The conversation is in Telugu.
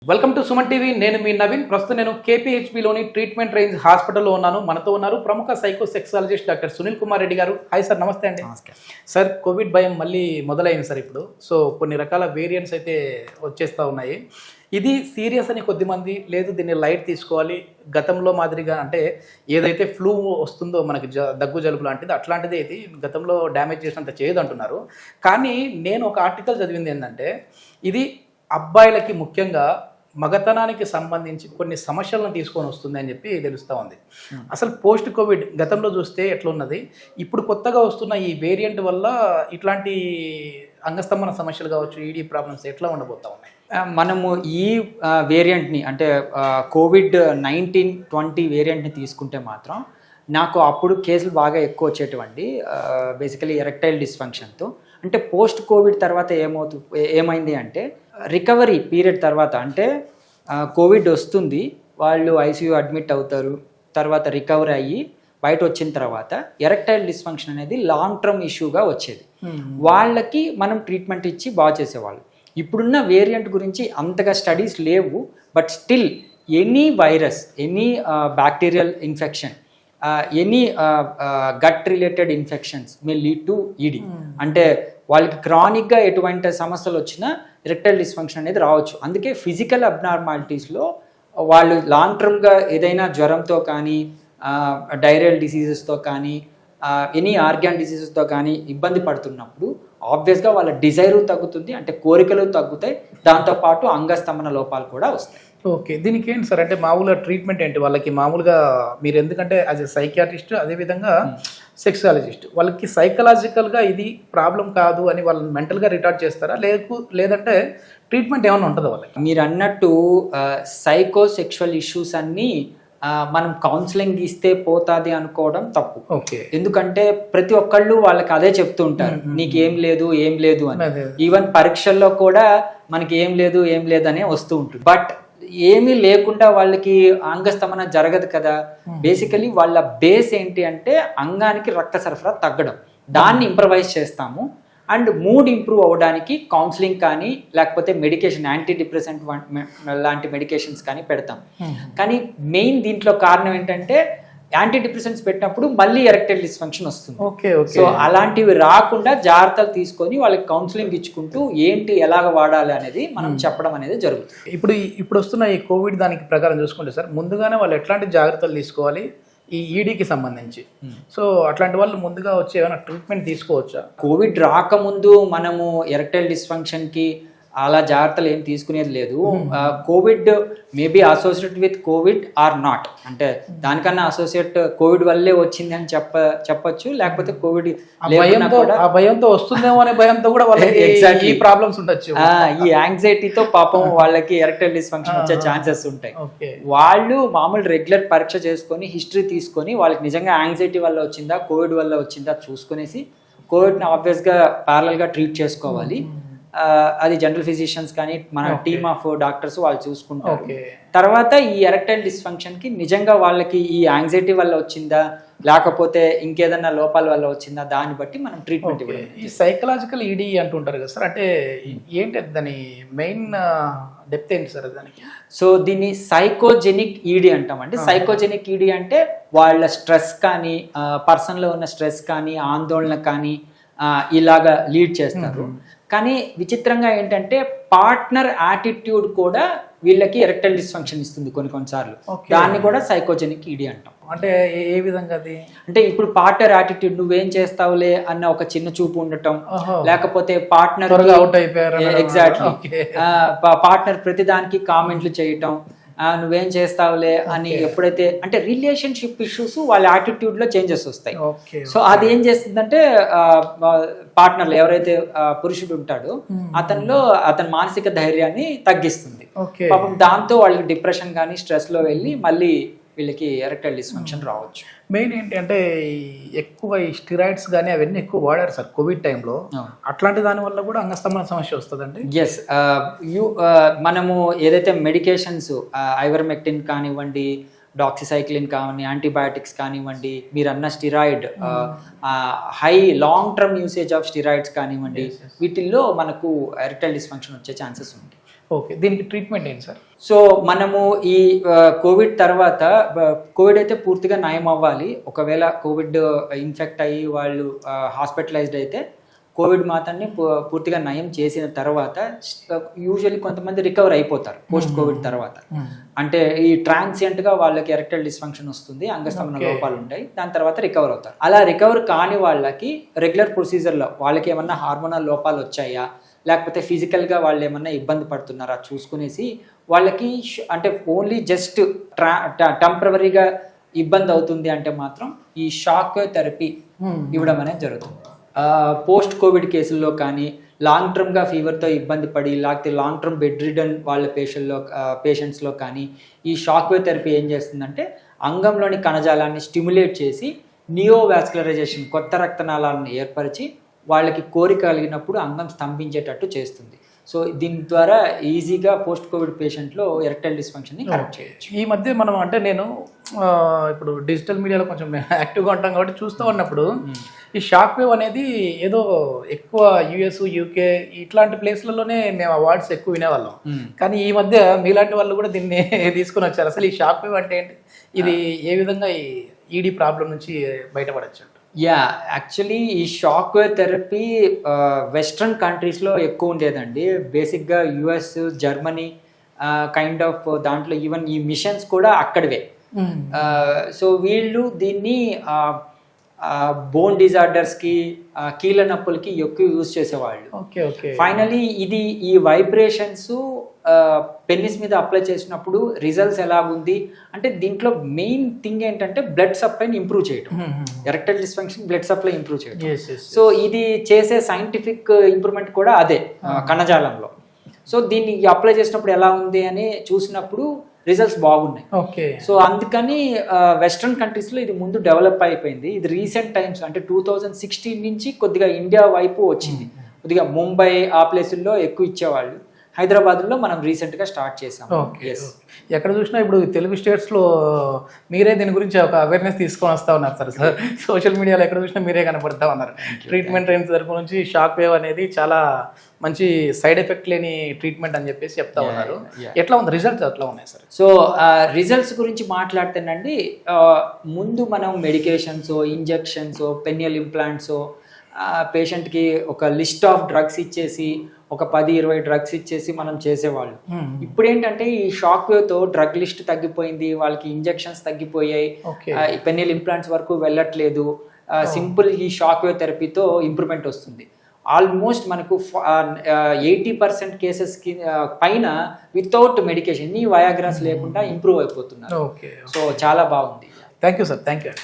Welcome to Suman TV. నేను మీ నవీన్. ప్రస్తుతం నేను కేపీహెచ్బిలోని ట్రీట్మెంట్ రేంజ్ హాస్పిటల్లో ఉన్నాను. మనతో ఉన్నారు ప్రముఖ సైకోసెక్సాలజిస్ట్ డాక్టర్ సునీల్ కుమార్ రెడ్డి గారు. హాయ్ సార్, నమస్తే అండి. సార్, కోవిడ్ భయం మళ్ళీ మొదలైంది సార్. ఇప్పుడు కొన్ని రకాల వేరియంట్స్ అయితే వచ్చేస్తూ ఉన్నాయి. ఇది సీరియస్ అని కొద్దిమంది, లేదు దీన్ని లైట్ తీసుకోవాలి, గతంలో మాదిరిగా అంటే ఏదైతే ఫ్లూ వస్తుందో మనకి దగ్గు జలుబు లాంటిది అట్లాంటిది అయితే గతంలో డ్యామేజ్ చేసినంత చేయదు అంటున్నారు. కానీ నేను ఒక ఆర్టికల్ చదివింది ఏంటంటే ఇది అబ్బాయిలకి ముఖ్యంగా మగతనానికి సంబంధించి కొన్ని సమస్యలను తీసుకొని వస్తుంది అని చెప్పి తెలుస్తూ ఉంది. అసలు పోస్ట్ కోవిడ్ గతంలో చూస్తే ఎట్లున్నది, ఇప్పుడు కొత్తగా వస్తున్న ఈ వేరియంట్ వల్ల ఇట్లాంటి అంగస్తంభన సమస్యలు కావచ్చు, ఈడీ ప్రాబ్లమ్స్ ఎట్లా ఉండబోతా ఉన్నాయి? మనము ఈ వేరియంట్ని అంటే కోవిడ్-19-20 వేరియంట్ని తీసుకుంటే మాత్రం నాకు అప్పుడు కేసులు బాగా ఎక్కువ వచ్చేటువంటి బేసికలీ ఎరెక్టైల్ డిస్ఫంక్షన్తో. అంటే పోస్ట్ కోవిడ్ తర్వాత ఏమైంది అంటే రికవరీ పీరియడ్ తర్వాత, అంటే కోవిడ్ వస్తుంది, వాళ్ళు ఐసీయూ అడ్మిట్ అవుతారు, తర్వాత రికవరీ అయ్యి బయట వచ్చిన తర్వాత ఎరెక్టైల్ డిస్ఫంక్షన్ అనేది లాంగ్ టర్మ్ ఇష్యూగా వచ్చేది. వాళ్ళకి మనం ట్రీట్మెంట్ ఇచ్చి బాగా చేసేవాళ్ళు. ఇప్పుడున్న వేరియంట్ గురించి అంతగా స్టడీస్ లేవు, but still any virus, any bacterial infection, any gut related infections may lead to ED. అంటే వాళ్ళకి క్రానిక్గా ఎటువంటి సమస్యలు వచ్చినా ఎరెక్టైల్ డిస్ఫంక్షన్ అనేది రావచ్చు. అందుకే ఫిజికల్ అబ్నార్మాలిటీస్లో వాళ్ళు లాంగ్ టర్మ్గా ఏదైనా జ్వరంతో కానీ, డైరియల్ డిసీజెస్తో కానీ, ఎనీ ఆర్గాన్ డిసీజెస్తో కానీ ఇబ్బంది పడుతున్నప్పుడు ఆబ్వియస్గా వాళ్ళ డిజైరు తగ్గుతుంది, అంటే కోరికలు తగ్గుతాయి, దాంతోపాటు అంగస్తంభన లోపాలు కూడా వస్తాయి. ఓకే, దీనికి ఏంటి సార్ అంటే మామూలుగా ట్రీట్మెంట్ ఏంటి వాళ్ళకి? మామూలుగా మీరు ఎందుకంటే యాజ్ ఎ సైకియాట్రిస్ట్, అదేవిధంగా సెక్సాలజిస్ట్, వాళ్ళకి సైకలాజికల్గా ఇది ప్రాబ్లం కాదు అని వాళ్ళని మెంటల్గా రిటార్ట్ చేస్తారా, లేదంటే ట్రీట్మెంట్ ఏమైనా ఉంటుందా వాళ్ళకి? మీరు అన్నట్టు సైకోసెక్షువల్ ఇష్యూస్ అన్నీ మనం కౌన్సిలింగ్ ఇస్తే పోతాది అనుకోవడం తప్పు. ఓకే, ఎందుకంటే ప్రతి ఒక్కళ్ళు వాళ్ళకి అదే చెప్తూ ఉంటారు, నీకు ఏం లేదు ఏం లేదు అని. ఈవెన్ పరీక్షల్లో కూడా మనకి ఏం లేదు అనే వస్తూ ఉంటుంది. బట్ ఏమీ లేకుండా వాళ్ళకి అంగస్తంభన జరగదు కదా. బేసికలీ వాళ్ళ బేస్ ఏంటి అంటే అంగానికి రక్త సరఫరా తగ్గడం, దాన్ని ఇంప్రవైజ్ చేస్తాము. అండ్ మూడ్ ఇంప్రూవ్ అవ్వడానికి కౌన్సిలింగ్ కానీ, లేకపోతే మెడికేషన్, యాంటీ డిప్రెసెంట్ లాంటి మెడికేషన్స్ కానీ పెడతాం. కానీ మెయిన్ దీంట్లో కారణం ఏంటంటే యాంటీ డిప్రెసెంట్స్ పెట్టినప్పుడు మళ్ళీ ఎరెక్టైల్ డిస్ఫంక్షన్ వస్తుంది. సో అలాంటివి రాకుండా జాగ్రత్తలు తీసుకొని వాళ్ళకి కౌన్సిలింగ్ ఇచ్చుకుంటూ ఏంటి ఎలాగ వాడాలి అనేది మనం చెప్పడం అనేది జరుగుతుంది. ఇప్పుడు వస్తున్న ఈ కోవిడ్ దానికి ప్రకారం చూసుకుంటే సార్, ముందుగానే వాళ్ళు ఎట్లాంటి జాగ్రత్తలు తీసుకోవాలి ఈ ఈడీకి సంబంధించి? సో అట్లాంటి వాళ్ళు ముందుగా వచ్చి ఏమైనా ట్రీట్మెంట్ తీసుకోవచ్చా? కోవిడ్ రాకముందు మనము ఎరెక్టైల్ డిస్ఫంక్షన్కి అలా జాగ్రత్తలు ఏం తీసుకునేది లేదు. COVID maybe associate with COVID or not, అంటే దానికన్నా అసోసియేట్ కోవిడ్ వల్లే వచ్చింది అని చెప్పొచ్చు, లేకపోతే కోవిడ్ భయంతో వస్తుందేమో అనే భయంతో కూడా ఈ ప్రాబ్లమ్స్ ఉండొచ్చు. ఈ యాంగ్జైటీతో పాపం వాళ్ళకి ఎరెక్టైల్ డిస్ఫంక్షన్ వచ్చే ఛాన్సెస్ ఉంటాయి. వాళ్ళు మామూలు రెగ్యులర్ పరీక్ష చేసుకొని హిస్టరీ తీసుకొని వాళ్ళకి నిజంగా యాంగ్జైటీ వల్ల వచ్చిందా కోవిడ్ వల్ల వచ్చిందా చూసుకునేసి కోవిడ్ని ఆబ్వియస్గా ప్యారలల్గా ట్రీట్ చేసుకోవాలి. అది జనరల్ ఫిజిషియన్స్ కానీ మన టీమ్ ఆఫ్ డాక్టర్స్ వాళ్ళు చూసుకుంటారు. తర్వాత ఈ ఎరెక్టైల్ డిస్ఫంక్షన్కి నిజంగా వాళ్ళకి ఈ యాంగ్జైటీ వల్ల వచ్చిందా లేకపోతే ఇంకేదన్నా లోపాల వల్ల వచ్చిందా దాన్ని బట్టి మనం ట్రీట్మెంట్ ఇవ్వాలి. ఈ సైకలాజికల్ ఈడీ అంటుంటారు కదా సార్, అంటే ఏంటి దాని మెయిన్ డెప్త్ ఏంటి సార్ దానికి? సో దీన్ని సైకోజెనిక్ ఈడీ అంటాం. అంటే సైకోజెనిక్ ఈడీ అంటే వాళ్ళ స్ట్రెస్ కానీ, పర్సన్లో ఉన్న స్ట్రెస్ కానీ, ఆందోళన కానీ ఇలాగా లీడ్ చేస్తారు. కానీ విచిత్రంగా ఏంటంటే పార్ట్నర్ యాటిట్యూడ్ కూడా వీళ్ళకి ఎరెక్టైల్ డిస్ఫంక్షన్ ఇస్తుంది కొన్నిసార్లు. దాన్ని కూడా సైకోజెనిక్ ఈడీ అంటాం. అంటే ఏ విధంగా అది? అంటే ఇప్పుడు పార్ట్నర్ యాటిట్యూడ్, నువ్వేం చేస్తావులే అన్న ఒక చిన్న చూపు ఉండటం, లేకపోతే పార్ట్నర్ ఎగ్జాక్ట్లీ పార్ట్నర్ ప్రతిదానికి కామెంట్లు చేయటం, నువ్వేం చేస్తావులే అని ఎప్పుడైతే, అంటే రిలేషన్షిప్ ఇష్యూస్ వాళ్ళ యాటిట్యూడ్ లో చేంజెస్ వస్తాయి. సో అది ఏం చేస్తుందంటే పార్ట్నర్లు ఎవరైతే పురుషుడు ఉంటాడో అతని మానసిక ధైర్యాన్ని తగ్గిస్తుంది. పాపం దాంతో వాళ్ళకి డిప్రెషన్ కానీ స్ట్రెస్ లో వెళ్ళి మళ్ళీ వీళ్ళకి ఎరెక్టైల్ డిస్ఫంక్షన్ రావచ్చు. మెయిన్ ఏంటి అంటే ఎక్కువ ఈ స్టిరాయిడ్స్ కానీ అవన్నీ ఎక్కువ వాడారు సార్ కోవిడ్ టైంలో, అట్లాంటి దాని వల్ల కూడా అంగస్తంభన సమస్య వస్తుందండి. ఎస్, మనము ఏదైతే మెడికేషన్స్ ఐవర్మెక్టిన్ కానివ్వండి, డాక్సిసైక్లిన్ కానీ, యాంటీబయాటిక్స్ కానివ్వండి, మీరు అన్న steroid, high long term usage of steroids కానివ్వండి, వీటిల్లో మనకు ఎరెక్టైల్ డిస్ఫంక్షన్ వచ్చే ఛాన్సెస్ ఉంది. ఓకే, దీనికి ట్రీట్మెంట్ ఏంటి సార్? సో మనము ఈ కోవిడ్ తర్వాత కోవిడ్ అయితే పూర్తిగా నయం అవ్వాలి. ఒకవేళ కోవిడ్ ఇన్ఫెక్ట్ అయ్యి వాళ్ళు హాస్పిటలైజ్డ్ అయితే కోవిడ్ మాత్రాన్ని పూర్తిగా నయం చేసిన తర్వాత యూజువల్లీ కొంతమంది రికవర్ అయిపోతారు పోస్ట్ కోవిడ్ తర్వాత. అంటే ఈ ట్రాన్సియంట్గా వాళ్ళకి ఎరెక్టైల్ డిస్ఫంక్షన్ వస్తుంది, అంగస్తంభన లోపాలు ఉంటాయి, దాని తర్వాత రికవర్ అవుతారు. అలా రికవర్ కాని వాళ్ళకి రెగ్యులర్ ప్రొసీజర్లో వాళ్ళకి ఏమన్నా హార్మోనల్ లోపాలు వచ్చాయా, లేకపోతే ఫిజికల్గా వాళ్ళు ఏమన్నా ఇబ్బంది పడుతున్నారా చూసుకునేసి వాళ్ళకి అంటే ఓన్లీ జస్ట్ టెంపరవరీగా ఇబ్బంది అవుతుంది అంటే మాత్రం ఈ షాక్ థెరపీ ఇవ్వడం అనేది జరుగుతుంది. పోస్ట్ కోవిడ్ కేసుల్లో కానీ లాంగ్ టర్మ్గా ఫీవర్తో ఇబ్బంది పడి లేకపోతే లాంగ్ టర్మ్ బెడ్ రిడన్ వాళ్ళ పేషెంట్స్లో కానీ ఈ షాక్ వేవ్ థెరపీ ఏం చేస్తుందంటే అంగంలోని కణజాలాన్ని స్టిమ్యులేట్ చేసి నియోవాస్కులరైజేషన్ కొత్త రక్తనాళాలను ఏర్పరిచి వాళ్ళకి కోరిక కలిగినప్పుడు అంగం స్తంభించేటట్టు చేస్తుంది. సో దీని ద్వారా ఈజీగా పోస్ట్ కోవిడ్ పేషెంట్లో ఎరెక్టైల్ డిస్ఫంక్షన్ని కరెక్ట్ చేయొచ్చు. ఈ మధ్య మనం అంటే నేను ఇప్పుడు డిజిటల్ మీడియాలో కొంచెం యాక్టివ్గా ఉంటాం కాబట్టి చూస్తూ ఉన్నప్పుడు ఈ షాక్ వేవ్ అనేది ఏదో ఎక్కువ యుఎస్ యూకే ఇట్లాంటి ప్లేస్లలోనే మేము ఆ వర్డ్స్ ఎక్కువ వినేవాళ్ళం. కానీ ఈ మధ్య మీలాంటి వాళ్ళు కూడా దీన్ని తీసుకుని వచ్చారు. అసలు ఈ షాక్ వేవ్ అంటే ఏంటి, ఇది ఏ విధంగా ఈ ఈడీ ప్రాబ్లం నుంచి బయటపడచ్చు? యాక్చువల్లీ ఈ షాక్ వేవ్ థెరపీ వెస్ట్రన్ కంట్రీస్లో ఎక్కువ ఉండేదండి. బేసిక్గా యుఎస్, జర్మనీ కైండ్ ఆఫ్ దాంట్లో ఈవెన్ ఈ మిషన్స్ కూడా అక్కడివే. సో వీళ్ళు దీన్ని బోన్ డిజార్డర్స్కి, కీళ్ళ నొప్పులకి ఎక్కువ యూజ్ చేసేవాళ్ళు. ఫైనలీ ఇది ఈ వైబ్రేషన్స్ పెన్నిస్ మీద అప్లై చేసినప్పుడు రిజల్ట్స్ ఎలా ఉంది అంటే దీంట్లో మెయిన్ థింగ్ ఏంటంటే బ్లడ్ సప్లైని ఇంప్రూవ్ చేయడం. Erectile dysfunction blood supply improve చేయడం. సో ఇది చేసే సైంటిఫిక్ ఇంప్రూవ్మెంట్ కూడా అదే కణజాలంలో. సో దీన్ని అప్లై చేసినప్పుడు ఎలా ఉంది అని చూసినప్పుడు రిజల్ట్స్ బాగున్నాయి. సో అందుకని వెస్ట్రన్ కంట్రీస్లో ఇది ముందు డెవలప్ అయిపోయింది. ఇది రీసెంట్ టైమ్స్ అంటే 2016 నుంచి కొద్దిగా ఇండియా వైపు వచ్చింది. కొద్దిగా ముంబై ఆ ప్లేసుల్లో ఎక్కువ ఇచ్చేవాళ్ళు. హైదరాబాద్లో మనం రీసెంట్గా స్టార్ట్ చేసాం. ఎక్కడ చూసినా ఇప్పుడు తెలుగు స్టేట్స్లో మీరే దీని గురించి ఒక అవేర్నెస్ తీసుకొని వస్తూ ఉన్నారు సార్. సోషల్ మీడియాలో ఎక్కడ చూసినా మీరే కనపడతా ఉన్నారు. ట్రీట్మెంట్ రేంజ్ తరపు నుంచి షాక్ వేవ్ అనేది చాలా మంచి సైడ్ ఎఫెక్ట్ లేని ట్రీట్మెంట్ అని చెప్పేసి చెప్తా ఉన్నారు. ఎట్లా ఉంది రిజల్ట్స్, ఎట్లా ఉన్నాయి సార్? సో రిజల్ట్స్ గురించి మాట్లాడితేనండి, ముందు మనం మెడికేషన్స్, ఇంజెక్షన్స్, పెన్నియల్ ఇంప్లాంట్స్ పేషెంట్కి ఒక లిస్ట్ ఆఫ్ డ్రగ్స్ ఇచ్చేసి ఒక 10-20 డ్రగ్స్ ఇచ్చేసి మనం చేసేవాళ్ళు. ఇప్పుడు ఏంటంటే ఈ షాక్ వేవ్తో డ్రగ్ లిస్ట్ తగ్గిపోయింది, వాళ్ళకి ఇంజెక్షన్స్ తగ్గిపోయాయి, పెన్నియల్ ఇంప్లాంట్స్ వరకు వెళ్ళట్లేదు. సింపుల్ ఈ షాక్ వేవ్ థెరపీతో ఇంప్రూవ్మెంట్ వస్తుంది. ఆల్మోస్ట్ మనకు 80% కేసెస్కి పైన వితౌట్ మెడికేషన్, ఎన్ని వయాగ్రాస్ లేకుండా ఇంప్రూవ్ అయిపోతున్నారు. సో చాలా బాగుంది. Thank you sir. Thank you.